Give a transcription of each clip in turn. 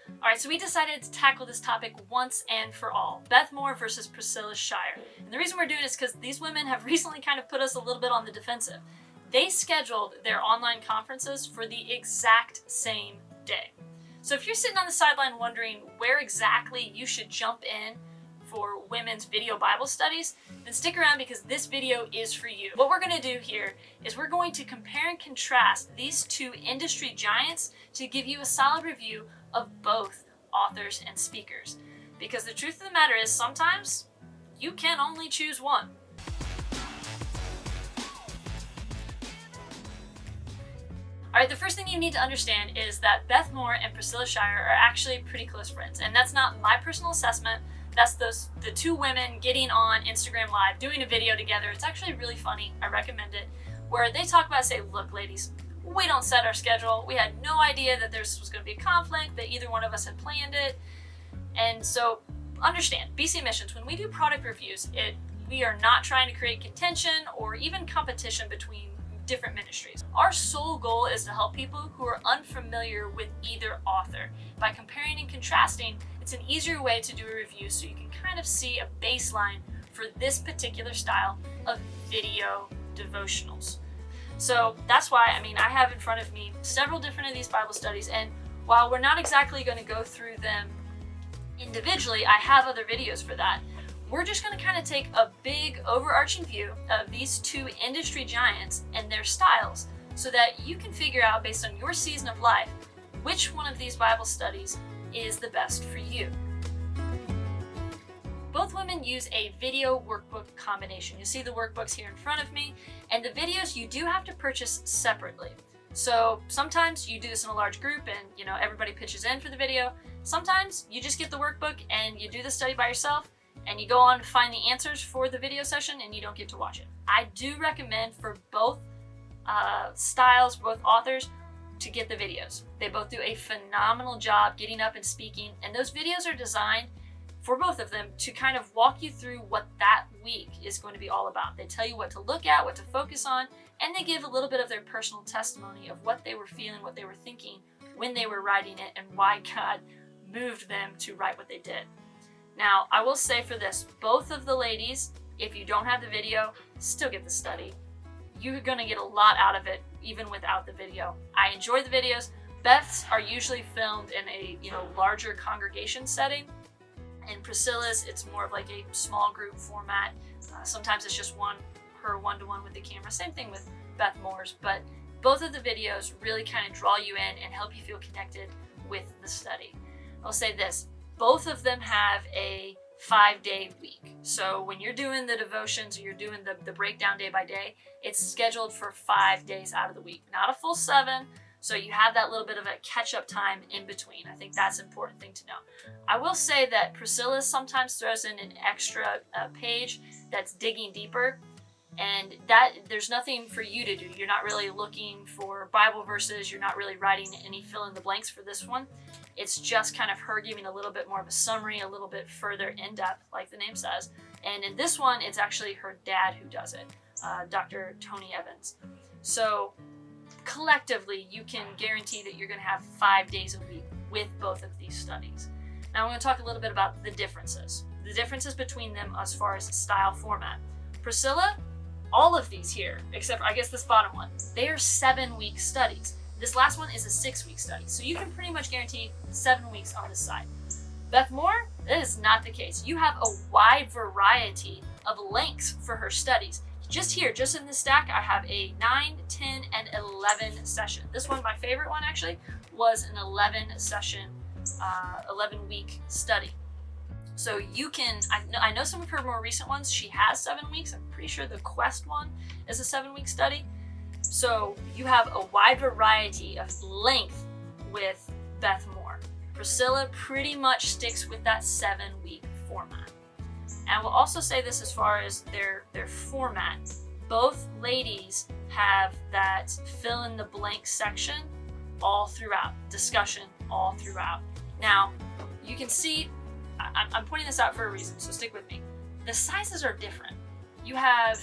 All right, so we decided to tackle this topic once and for all. Beth Moore versus Priscilla Shirer. And the reason we're doing it is because these women have recently kind of put us a little bit on the defensive. They scheduled their online conferences for the exact same day. So if you're sitting on the sideline wondering where exactly you should jump in for women's video Bible studies, then stick around because this video is for you. What we're going to do here is we're going to compare and contrast these two industry giants to give you a solid review of both authors and speakers. Because the truth of the matter is sometimes you can only choose one. All right, the first thing you need to understand is that Beth Moore and Priscilla Shirer are actually pretty close friends. And that's not my personal assessment. That's the two women getting on Instagram Live, doing a video together. It's actually really funny. I recommend it. Where they talk about, say, look, ladies, we don't set our schedule. We had no idea that there was going to be a conflict, that either one of us had planned it. And so understand, BC Missions, when we do product reviews, we are not trying to create contention or even competition between different ministries. Our sole goal is to help people who are unfamiliar with either author. By comparing and contrasting, it's an easier way to do a review so you can kind of see a baseline for this particular style of video devotionals. So that's why, I have in front of me several different of these Bible studies, and while we're not exactly going to go through them individually, I have other videos for that. We're just going to kind of take a big overarching view of these two industry giants and their styles so that you can figure out, based on your season of life, which one of these Bible studies is the best for you. Both women use a video workbook combination. You see the workbooks here in front of me, and the videos you do have to purchase separately. So sometimes you do this in a large group and everybody pitches in for the video. Sometimes you just get the workbook and you do the study by yourself, and you go on to find the answers for the video session and you don't get to watch it. I do recommend for both styles, both authors, to get the videos. They both do a phenomenal job getting up and speaking, and those videos are designed for both of them to kind of walk you through what that week is going to be all about. They tell you what to look at, what to focus on, and they give a little bit of their personal testimony of what they were feeling, what they were thinking when they were writing it, and why God moved them to write what they did. Now, I will say for this, both of the ladies, if you don't have the video, still get the study. You're going to get a lot out of it, even without the video. I enjoy the videos. Beth's are usually filmed in a larger congregation setting, and Priscilla's, it's more of like a small group format. Sometimes it's just her one-to-one with the camera. Same thing with Beth Moore's, but both of the videos really kind of draw you in and help you feel connected with the study. I'll say this. Both of them have a 5-day week. So when you're doing the devotions or you're doing the breakdown day by day, it's scheduled for 5 days out of the week, not a full 7. So you have that little bit of a catch-up time in between. I think that's an important thing to know. I will say that Priscilla sometimes throws in an extra page that's digging deeper, and that there's nothing for you to do. You're not really looking for Bible verses. You're not really writing any fill-in-the-blanks for this one. It's just kind of her giving a little bit more of a summary, a little bit further in depth, like the name says. And in this one, it's actually her dad who does it, Dr. Tony Evans. So collectively, you can guarantee that you're going to have 5 days a week with both of these studies. Now I'm going to talk a little bit about the differences between them as far as style format. Priscilla, all of these here, except for, I guess, this bottom one, they are 7-week studies. This last one is a 6-week study, so you can pretty much guarantee 7 weeks on this side. Beth Moore, that is not the case. You have a wide variety of lengths for her studies. Just in this stack, I have a 9, 10, and 11 session. This one, my favorite one actually, was an 11-week study. So you can, I know some of her more recent ones, she has 7 weeks. I'm pretty sure the Quest one is a 7-week study. So you have a wide variety of length with Beth Moore. Priscilla pretty much sticks with that 7-week format. And I will also say this as far as their format. Both ladies have that fill-in-the-blank section all throughout, discussion all throughout. Now, you can see, I'm pointing this out for a reason, so stick with me. The sizes are different. You have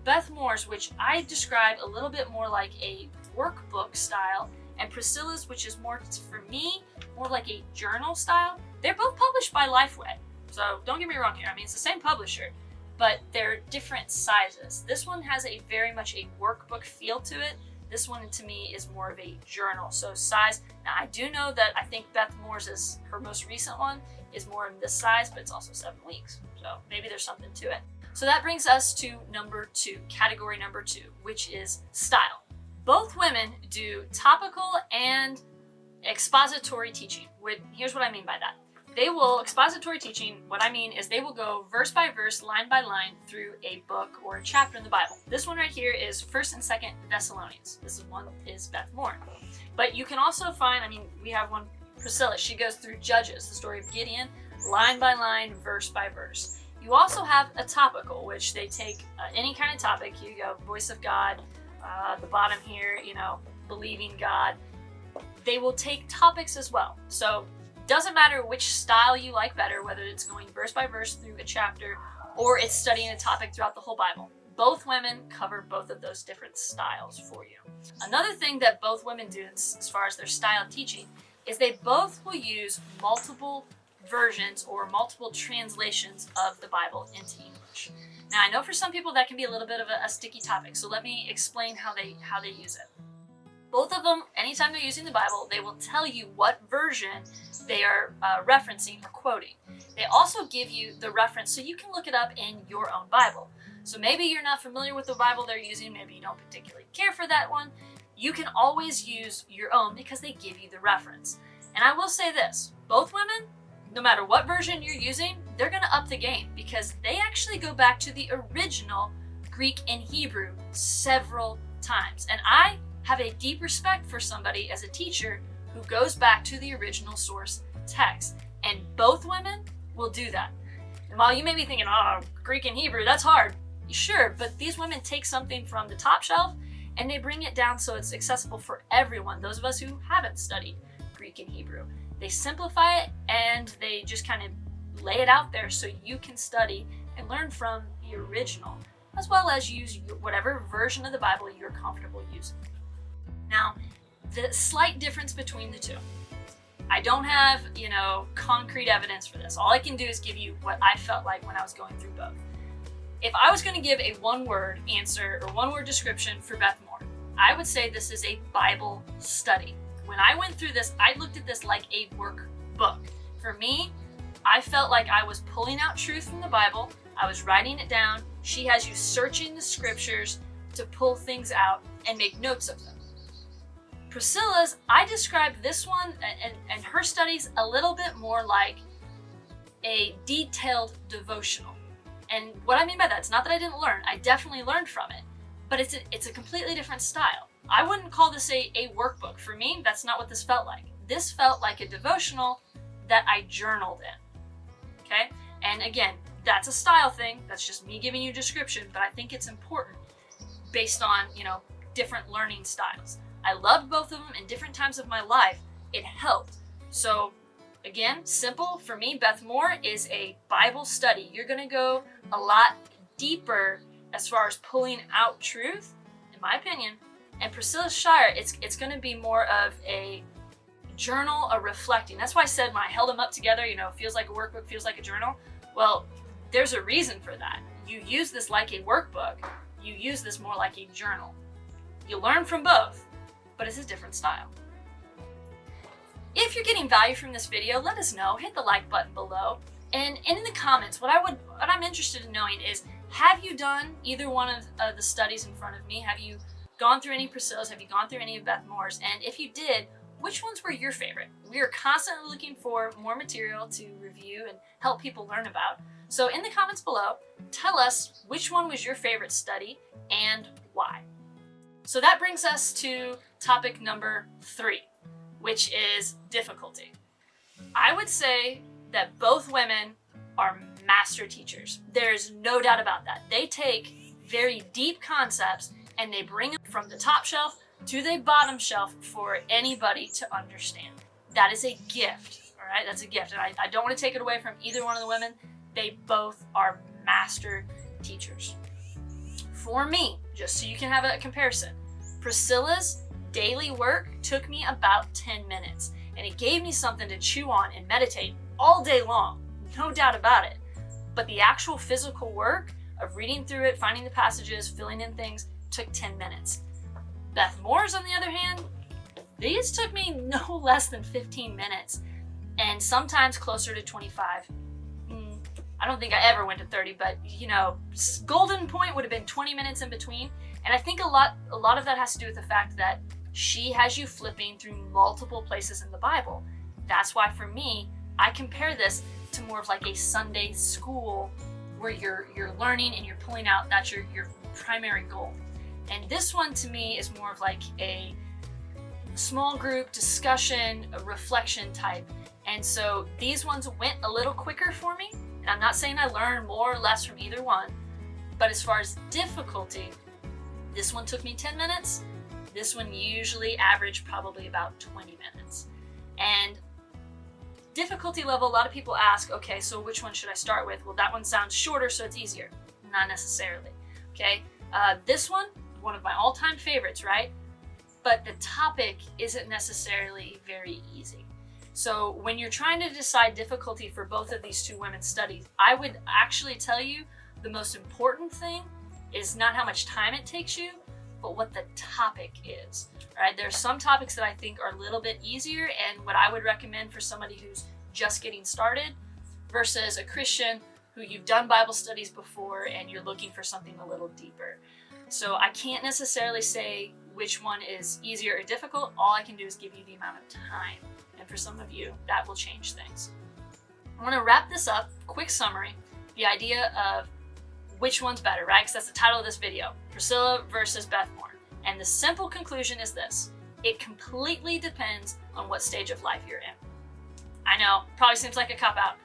Beth Moore's, which I describe a little bit more like a workbook style, and Priscilla's, which is more, for me, more like a journal style. They're both published by Lifeway, so don't get me wrong here. I mean, it's the same publisher, but they're different sizes. This one has a very much a workbook feel to it. This one to me is more of a journal. So size, now I do know that I think Beth Moore's is her most recent one is more in this size, but it's also 7 weeks. So maybe there's something to it. So that brings us to number 2, category number 2, which is style. Both women do topical and expository teaching. Here's what I mean by that. Expository teaching, what I mean is they will go verse by verse, line by line through a book or a chapter in the Bible. This one right here is 1st and 2nd Thessalonians. This one is Beth Moore. But you can also find, we have one, Priscilla, she goes through Judges, the story of Gideon, line by line, verse by verse. You also have a topical, which they take any kind of topic. Here you go, voice of God, the bottom here, believing God. They will take topics as well. So doesn't matter which style you like better, whether it's going verse by verse through a chapter or it's studying a topic throughout the whole Bible. Both women cover both of those different styles for you. Another thing that both women do as far as their style of teaching is they both will use multiple versions or multiple translations of the Bible into English. Now I know for some people that can be a little bit of a sticky topic, so let me explain how they use it. Both of them, anytime they're using the Bible, they will tell you what version they are referencing or quoting. They also give you the reference so you can look it up in your own Bible. So maybe you're not familiar with the Bible they're using, maybe you don't particularly care for that one. You can always use your own because they give you the reference. And I will say this, both women, no matter what version you're using, they're going to up the game because they actually go back to the original Greek and Hebrew several times. And I have a deep respect for somebody as a teacher who goes back to the original source text. And both women will do that. And while you may be thinking, Greek and Hebrew, that's hard. Sure, but these women take something from the top shelf and they bring it down so it's accessible for everyone, those of us who haven't studied Greek and Hebrew. They simplify it and they just kind of lay it out there so you can study and learn from the original, as well as use whatever version of the Bible you're comfortable using. Now, the slight difference between the two. I don't have, concrete evidence for this. All I can do is give you what I felt like when I was going through both. If I was going to give a one-word answer or one-word description for Beth Moore, I would say this is a Bible study. When I went through this, I looked at this like a workbook. For me, I felt like I was pulling out truth from the Bible. I was writing it down. She has you searching the scriptures to pull things out and make notes of them. Priscilla's, I described this one and her studies a little bit more like a detailed devotional. And what I mean by that, it's not that I didn't learn, I definitely learned from it, but it's a completely different style. I wouldn't call this a workbook. For me, that's not what this felt like. This felt like a devotional that I journaled in, okay? And again, that's a style thing, that's just me giving you a description, but I think it's important based on, different learning styles. I loved both of them in different times of my life. It helped. So again, simple for me, Beth Moore is a Bible study. You're going to go a lot deeper as far as pulling out truth, in my opinion. And Priscilla Shirer, it's going to be more of a journal, a reflecting. That's why I said when I held them up together, feels like a workbook, feels like a journal. Well, there's a reason for that. You use this like a workbook. You use this more like a journal. You learn from both, but it's a different style. If you're getting value from this video, let us know. Hit the like button below. And in the comments, what I'm interested in knowing is, have you done either one of the studies in front of me? Have you gone through any Priscilla's? Have you gone through any of Beth Moore's? And if you did, which ones were your favorite? We are constantly looking for more material to review and help people learn about. So in the comments below, tell us which one was your favorite study and why. So that brings us to topic number 3, which is difficulty. I would say that both women are master teachers. There's no doubt about that. They take very deep concepts and they bring them from the top shelf to the bottom shelf for anybody to understand. That is a gift, all right? That's a gift. And I don't want to take it away from either one of the women. They both are master teachers. For me, just so you can have a comparison, Priscilla's daily work took me about 10 minutes. and it gave me something to chew on and meditate all day long, no doubt about it. But the actual physical work of reading through it, finding the passages, filling in things, took 10 minutes. Beth Moore's, on the other hand, these took me no less than 15 minutes, and sometimes closer to 25. I don't think I ever went to 30, but golden point would have been 20 minutes in between. And I think a lot of that has to do with the fact that she has you flipping through multiple places in the Bible. That's why for me, I compare this to more of like a Sunday school where you're learning and you're pulling out, that's your primary goal. And this one to me is more of like a small group discussion, a reflection type. And so these ones went a little quicker for me. And I'm not saying I learned more or less from either one, but as far as difficulty, this one took me 10 minutes. This one usually averaged probably about 20 minutes. And difficulty level, a lot of people ask, okay, so which one should I start with? Well, that one sounds shorter, so it's easier. Not necessarily, okay? This one of my all-time favorites, right? But the topic isn't necessarily very easy. So when you're trying to decide difficulty for both of these two women's studies, I would actually tell you the most important thing is not how much time it takes you, but what the topic is, right? There's some topics that I think are a little bit easier and what I would recommend for somebody who's just getting started versus a Christian who you've done Bible studies before and you're looking for something a little deeper. So I can't necessarily say which one is easier or difficult. All I can do is give you the amount of time. And for some of you, that will change things. I want to wrap this up, quick summary, the idea of which one's better, right? Because that's the title of this video, Priscilla versus Beth Moore. And the simple conclusion is this: it completely depends on what stage of life you're in. I know, probably seems like a cop-out,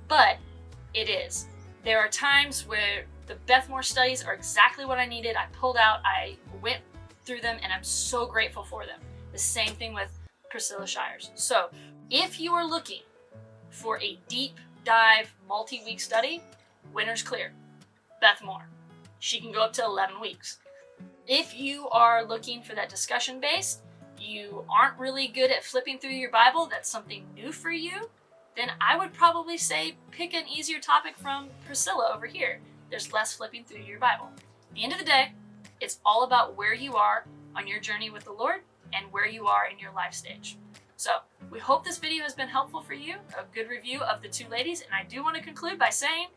but it is. There are times where the Beth Moore studies are exactly what I needed. I pulled out, I went through them, and I'm so grateful for them. The same thing with Priscilla Shirer's. So if you are looking for a deep dive multi-week study, winner's clear. Beth Moore. She can go up to 11 weeks. If you are looking for that discussion based, you aren't really good at flipping through your Bible, that's something new for you, then I would probably say pick an easier topic from Priscilla over here. There's less flipping through your Bible. At the end of the day, it's all about where you are on your journey with the Lord and where you are in your life stage. So we hope this video has been helpful for you, a good review of the two ladies, and I do want to conclude by saying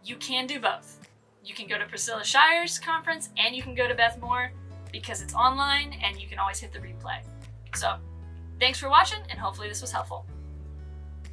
you can do both. You can go to Priscilla Shirer's conference and you can go to Beth Moore because it's online and you can always hit the replay. So thanks for watching and hopefully this was helpful.